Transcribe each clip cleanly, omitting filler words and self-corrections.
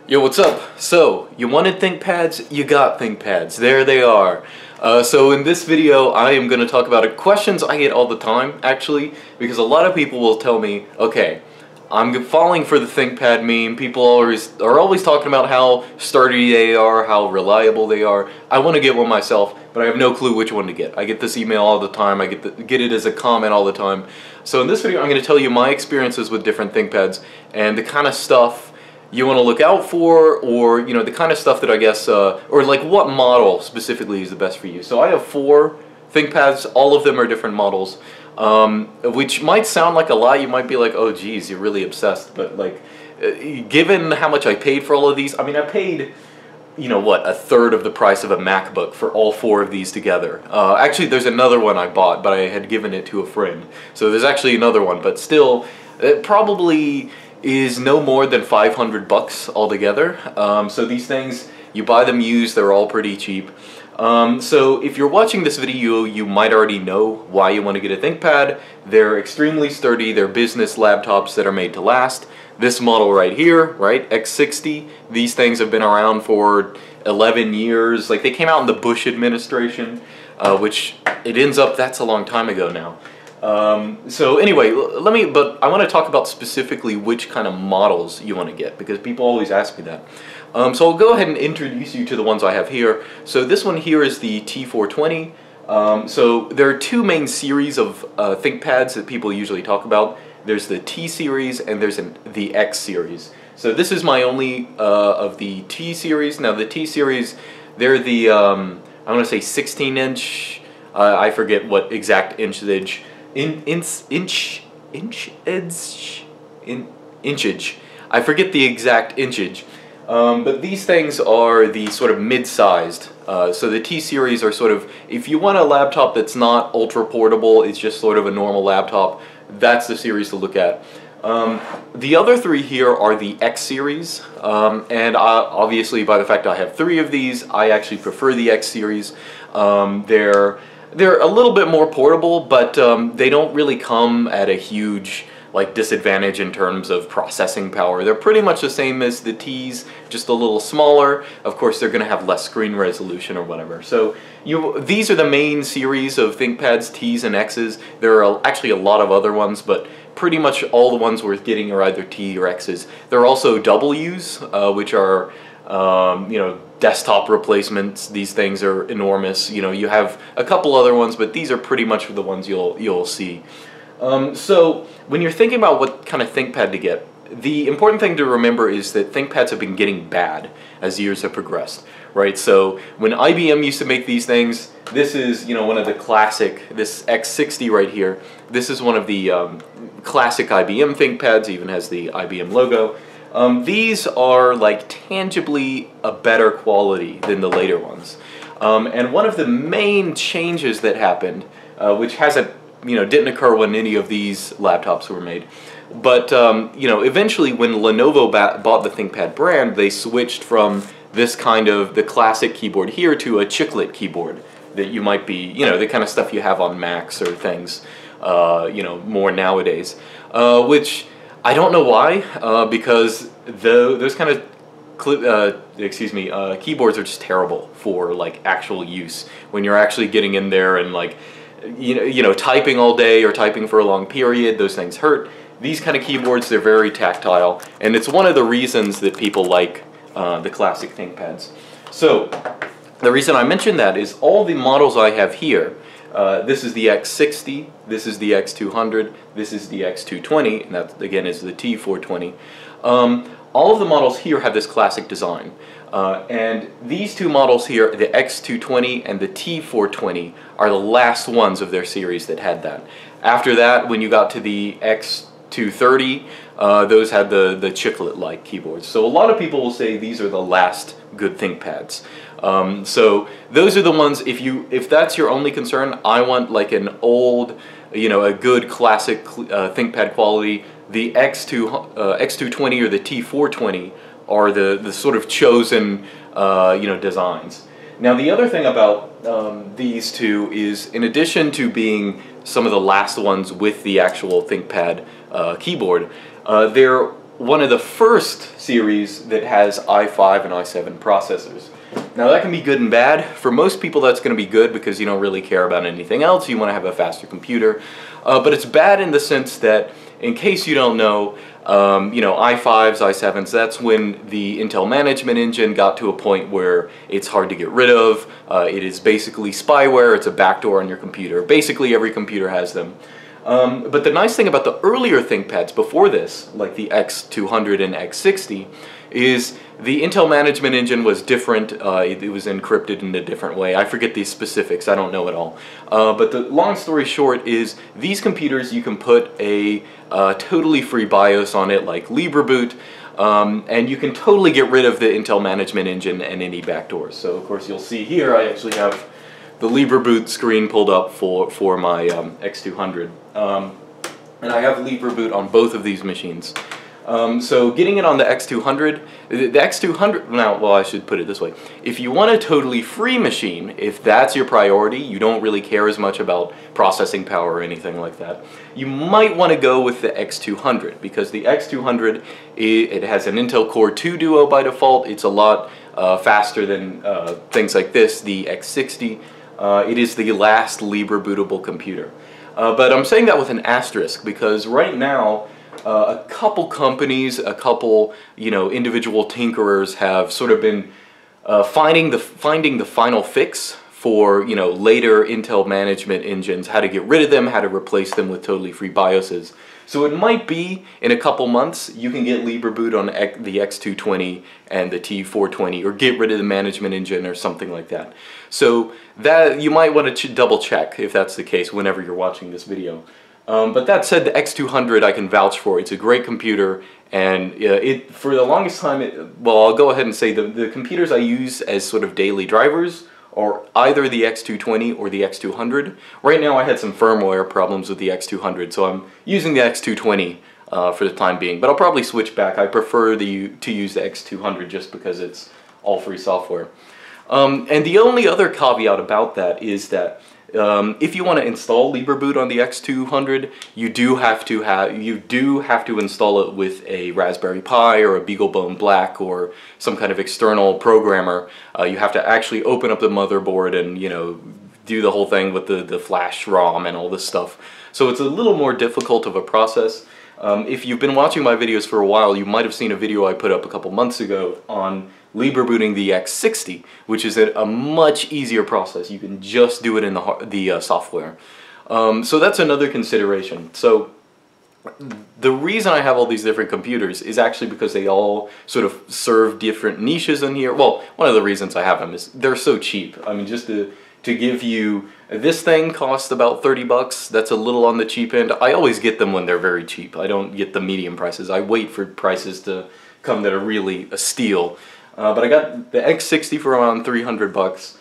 Yo, what's up? So, you wanted ThinkPads, you got ThinkPads. There they are. So in this video, I am going to talk about questions I get all the time, actually, because a lot of people will tell me, okay, I'm falling for the ThinkPad meme. People are always talking about how sturdy they are, how reliable they are. I want to get one myself, but I have no clue which one to get. I get this email all the time. I get it as a comment all the time. So in this video, I'm going to tell you my experiences with different ThinkPads and the kind of stuff you want to look out for, or the kind of stuff that I guess, or like what model specifically is the best for you. So I have 4 ThinkPads. All of them are different models, which might sound like a lot. You might be like, oh geez, you're really obsessed, but like given how much I paid for all of these, I mean, I paid what, a third of the price of a MacBook for all 4 of these together. Actually, there's another one I bought, but I had given it to a friend, so there's actually another one, but still it probably is no more than 500 bucks altogether. So these things, you buy them used, they're all pretty cheap. So if you're watching this video, you might already know why you want to get a ThinkPad. They're extremely sturdy, they're business laptops that are made to last. This model right here, right, X60, these things have been around for 11 years. Like, they came out in the Bush administration, which it ends up, that's a long time ago now. So anyway, but I want to talk about specifically which kind of models you want to get, because people always ask me that. So I'll go ahead and introduce you to the ones I have here. So this one here is the T420. So there are 2 main series of ThinkPads that people usually talk about. There's the T series and there's the X series. So this is my only of the T series. Now the T series, they're the, I want to say 16-inch, I forget what exact inchage. Inchage. I forget the exact inchage. But these things are the sort of mid-sized. So the T series are sort of, if you want a laptop that's not ultra portable, it's just sort of a normal laptop, that's the series to look at. The other 3 here are the X series, and obviously by the fact I have 3 of these, I actually prefer the X series. They're a little bit more portable, but they don't really come at a huge disadvantage in terms of processing power. They're pretty much the same as the T's, just a little smaller. Of course, they're going to have less screen resolution or whatever. So these are the main series of ThinkPads, T's and X's. There are actually a lot of other ones, but pretty much all the ones worth getting are either T or X's. There are also W's, which are desktop replacements. These things are enormous. You have a couple other ones, but these are pretty much the ones you'll see. So when you're thinking about what kind of ThinkPad to get, the important thing to remember is that ThinkPads have been getting bad as years have progressed, right? So when IBM used to make these things, this is one of the classic, this X60 right here, this is one of the classic IBM ThinkPads, even has the IBM logo. These are like tangibly a better quality than the later ones. And one of the main changes that happened, which hasn't, didn't occur when any of these laptops were made, but eventually when Lenovo bought the ThinkPad brand, they switched from this kind of, the classic keyboard here, to a chiclet keyboard that you might be, the kind of stuff you have on Macs or things, more nowadays, which I don't know why, because those kind of keyboards are just terrible for actual use when you're actually getting in there and typing all day or typing for a long period. Those things hurt. These kind of keyboards, they're very tactile, and it's one of the reasons that people like the classic ThinkPads. So the reason I mention that is all the models I have here. This is the X60, this is the X200, this is the X220, and that again is the T420. All of the models here have this classic design. And these 2 models here, the X220 and the T420, are the last ones of their series that had that. After that, when you got to the X230, those had the chiclet-like keyboards. So a lot of people will say these are the last good ThinkPads. So those are the ones, if that's your only concern, I want like an old, a good classic ThinkPad quality. The X220 or the T420 are the sort of chosen designs. Now the other thing about these 2 is, in addition to being some of the last ones with the actual ThinkPad keyboard, they're one of the first series that has i5 and i7 processors. Now that can be good and bad. For most people that's going to be good because you don't really care about anything else, you want to have a faster computer. But it's bad in the sense that, in case you don't know, i5s, i7s, that's when the Intel management engine got to a point where it's hard to get rid of. It is basically spyware, it's a backdoor on your computer. Basically every computer has them. But the nice thing about the earlier ThinkPads before this, like the X200 and X60, is the Intel management engine was different. It was encrypted in a different way. I forget these specifics, I don't know it all. But the long story short is these computers, you can put a totally free BIOS on it, like Libreboot, and you can totally get rid of the Intel management engine and any backdoors. So of course you'll see here I actually have the Libreboot screen pulled up for my X200. And I have Libreboot on both of these machines. So getting it on the X200, the X200, now, well, I should put it this way. If you want a totally free machine, if that's your priority, you don't really care as much about processing power or anything like that, you might want to go with the X200, because the X200, it has an Intel Core 2 Duo by default. It's a lot faster than things like this, the X60. It is the last Librebootable computer. But I'm saying that with an asterisk, because right now, a couple companies, a couple, individual tinkerers have sort of been finding the final fix for, later Intel management engines, how to get rid of them, how to replace them with totally free BIOSes. So it might be in a couple months you can get Libreboot on the X220 and the T420, or get rid of the management engine or something like that. So that you might want to double check if that's the case whenever you're watching this video. But that said, the X200 I can vouch for. It's a great computer, and for the longest time, well, I'll go ahead and say the computers I use as sort of daily drivers are either the X220 or the X200. Right now I had some firmware problems with the X200, so I'm using the X220 for the time being, but I'll probably switch back. I prefer to use the X200 just because it's all free software. And the only other caveat about that is that if you want to install Libreboot on the X200, you do have to install it with a Raspberry Pi or a BeagleBone Black or some kind of external programmer. You have to actually open up the motherboard and do the whole thing with the flash ROM and all this stuff. So it's a little more difficult of a process. If you've been watching my videos for a while, you might have seen a video I put up a couple months ago on Librebooting the X60, which is a much easier process. You can just do it in the software. So that's another consideration. So the reason I have all these different computers is actually because they all sort of serve different niches in here. Well, one of the reasons I have them is they're so cheap. I mean, just to give you, this thing costs about 30 bucks. That's a little on the cheap end. I always get them when they're very cheap. I don't get the medium prices. I wait for prices to come that are really a steal. But I got the X60 for around 300 bucks.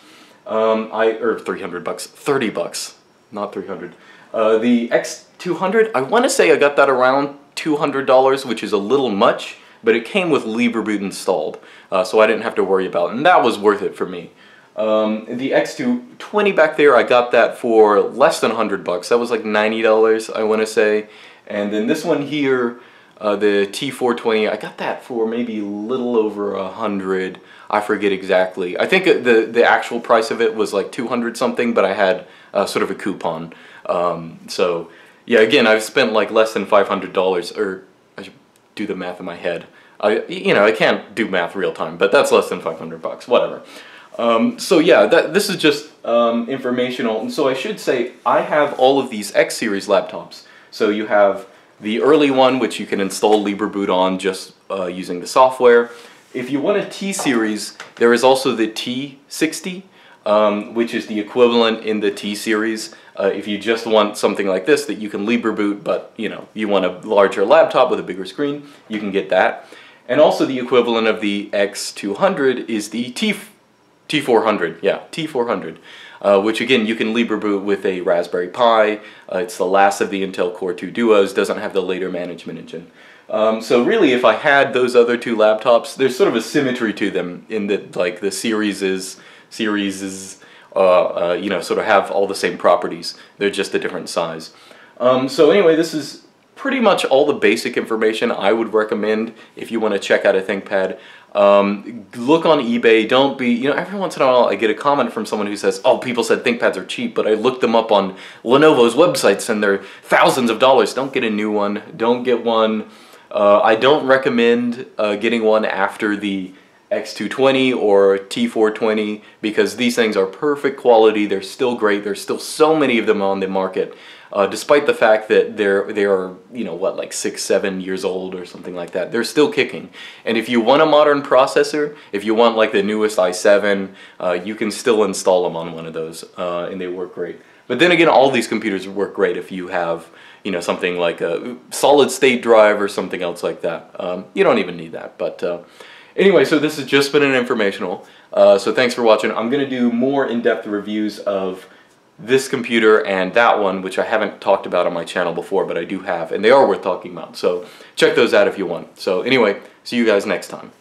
Or 300 bucks, 30 bucks, not 300. The X200, I want to say I got that around $200, which is a little much, but it came with Libreboot installed, so I didn't have to worry about it, and that was worth it for me. The X220 back there, I got that for less than 100 bucks. That was like $90, I want to say. And then this one here, the T420, I got that for maybe a little over 100. I forget exactly. I think the actual price of it was like 200 something, but I had sort of a coupon. So yeah, again, I've spent like less than $500, or I should do the math in my head. I can't do math real time, but that's less than 500 bucks, whatever. So yeah, this is just informational. And so I should say I have all of these X series laptops. So you have the early one, which you can install Libreboot on just using the software. If you want a T-Series, there is also the T60, which is the equivalent in the T-Series. If you just want something like this that you can Libreboot, but you want a larger laptop with a bigger screen, you can get that. And also the equivalent of the X200 is the T400, yeah, T400. Which again, you can Libreboot with a Raspberry Pi. It's the last of the Intel Core 2 Duos, doesn't have the later management engine. So really, if I had those other two laptops, there's sort of a symmetry to them in that, like, the series sort of have all the same properties. They're just a different size. So anyway, this is pretty much all the basic information I would recommend if you want to check out a ThinkPad. Look on eBay. Don't be, you know, every once in a while I get a comment from someone who says, oh, people said ThinkPads are cheap, but I looked them up on Lenovo's websites and they're thousands of dollars. Don't get a new one. Don't get one. I don't recommend getting one after the X220 or T420 because these things are perfect quality. They're still great. There's still so many of them on the market. Despite the fact that they are, you know, what, like 6-7 years old or something like that, they're still kicking. And if you want a modern processor, if you want like the newest i7, you can still install them on one of those, and they work great. But then again, all these computers work great if you have, you know, something like a solid state drive or something else like that. You don't even need that. But anyway, so this has just been an informational. So thanks for watching. I'm going to do more in-depth reviews of this computer and that one, which I haven't talked about on my channel before, but I do have, and they are worth talking about. So check those out if you want. So anyway, see you guys next time.